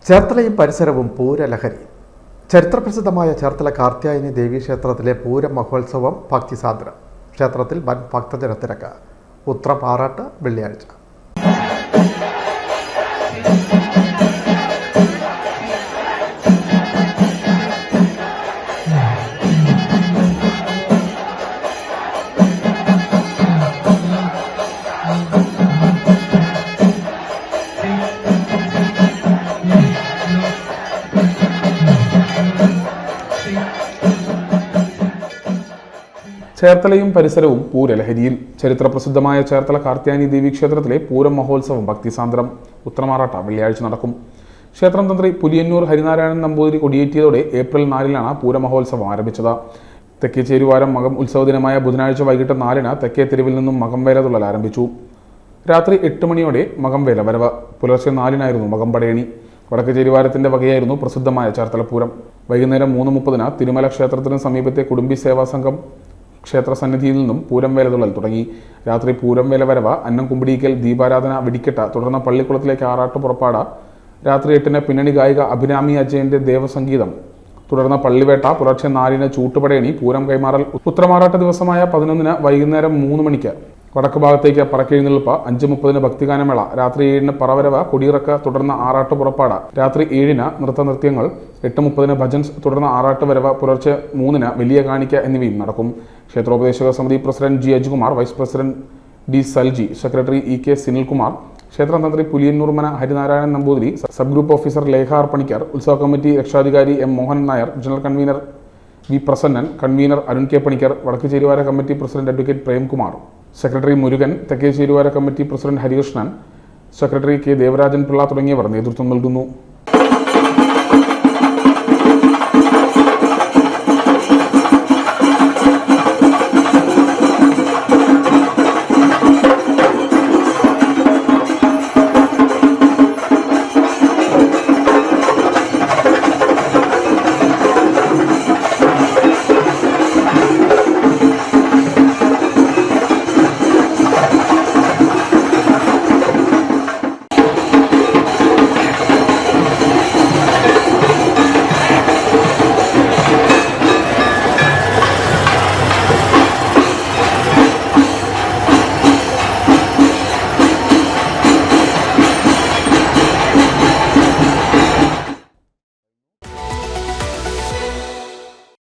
ചേർത്തലയും പരിസരവും പൂരലഹരി. ചരിത്രപ്രസിദ്ധമായ ചേർത്തല കാർത്യായനി ദേവീക്ഷേത്രത്തിലെ പൂരം മഹോത്സവം ഭക്തിസാന്ദ്രം. ക്ഷേത്രത്തിൽ വൻ ഭക്തജനത്തിരക്ക്. ഉത്രം ആറാട്ട് വെള്ളിയാഴ്ച. ചേർത്തലയും പരിസരവും പൂരലഹരിയിൽ. ചരിത്രപ്രസിദ്ധമായ ചേർത്തല കാർത്യായനി ദേവീക്ഷേത്രത്തിലെ പൂരം മഹോത്സവം ഭക്തിസാന്ദ്രം. ഉത്രമാറാട്ട വെള്ളിയാഴ്ച നടക്കും. ക്ഷേത്രം തന്ത്രി പുലിയന്നൂർ ഹരിനാരായണൻ നമ്പൂതിരി കൊടിയേറ്റിയതോടെ ഏപ്രിൽ 4-നാണ് പൂരമഹോത്സവം ആരംഭിച്ചത്. തെക്കേ ചേരുവാരം മകം ഉത്സവ ദിനമായ ബുധനാഴ്ച വൈകിട്ട് 4-ന് തെക്കേ തെരുവിൽ നിന്നും മകംവേല തുള്ളൽ ആരംഭിച്ചു. രാത്രി 8 മണിയോടെ മകംവേല വരവ്. പുലർച്ചെ 4-നായിരുന്നു മകംപടയണി. വടക്കേ ചേരുവാരത്തിന്റെ വകയായിരുന്നു പ്രസിദ്ധമായ ചേർത്തലപ്പൂരം. വൈകുന്നേരം 3:30-ന് തിരുമല ക്ഷേത്രത്തിന് സമീപത്തെ കുടുംബി സേവാ സംഘം ക്ഷേത്ര സന്നിധിയിൽ നിന്നും പൂരം വേല തുള്ളൽ തുടങ്ങി. രാത്രി പൂരം വേല വരവ്, അന്നം കുമ്പിടിക്കൽ, ദീപാരാധന, വെടിക്കെട്ട്, തുടർന്ന് പള്ളിക്കുളത്തിലേക്ക് ആറാട്ട് പുറപ്പാട്. രാത്രി 8-ന് പിന്നണി ഗായിക അഭിരാമി അജയന്റെ ദേവസംഗീതം. തുടർന്ന് പള്ളിവേട്ട. പുലർച്ചെ 4-ന് ചൂട്ടുപടയണി, പൂരം കൈമാറൽ. ഉത്രമാറാട്ട ദിവസമായ 11-ന് വൈകുന്നേരം 3 മണിക്ക് വടക്ക് ഭാഗത്തേക്ക് പറക്കെഴുന്നള്ളിപ്പ്. 5:30-ന് ഭക്തിഗാനമേള. രാത്രി 7-ന് പറവരവ്, കൊടിയിറക്ക്, തുടർന്ന് ആറാട്ട് പുറപ്പാട്. രാത്രി 7-ന് നൃത്തനൃത്യങ്ങൾ. 8:30-ന് ഭജൻസ്, തുടർന്ന് ആറാട്ട് വരവ്. പുലർച്ചെ 3-ന് വലിയ കാണിക്ക എന്നിവയും നടക്കും. ക്ഷേത്രോപദേശക സമിതി president G Ajikumar, vice president D Salji, secretary E K. Sinilkumar, ക്ഷേത്രം തന്ത്രി Puliyannur Harinarayanan Namboothiri, sub group officer Lekhar Panicker, ഉത്സവ കമ്മിറ്റി രക്ഷാധികാരി M Mohan Nair, general convener V Prasannan, convener Arun K Panicker, വടക്ക് ചേരുവാര committee president advocate Premkumar, secretary Murugan, തെക്കേ ചേരുവാര committee president Harikrishnan, secretary K Devarajan Pillai തുടങ്ങിയവർ നേതൃത്വം നൽകുന്നു.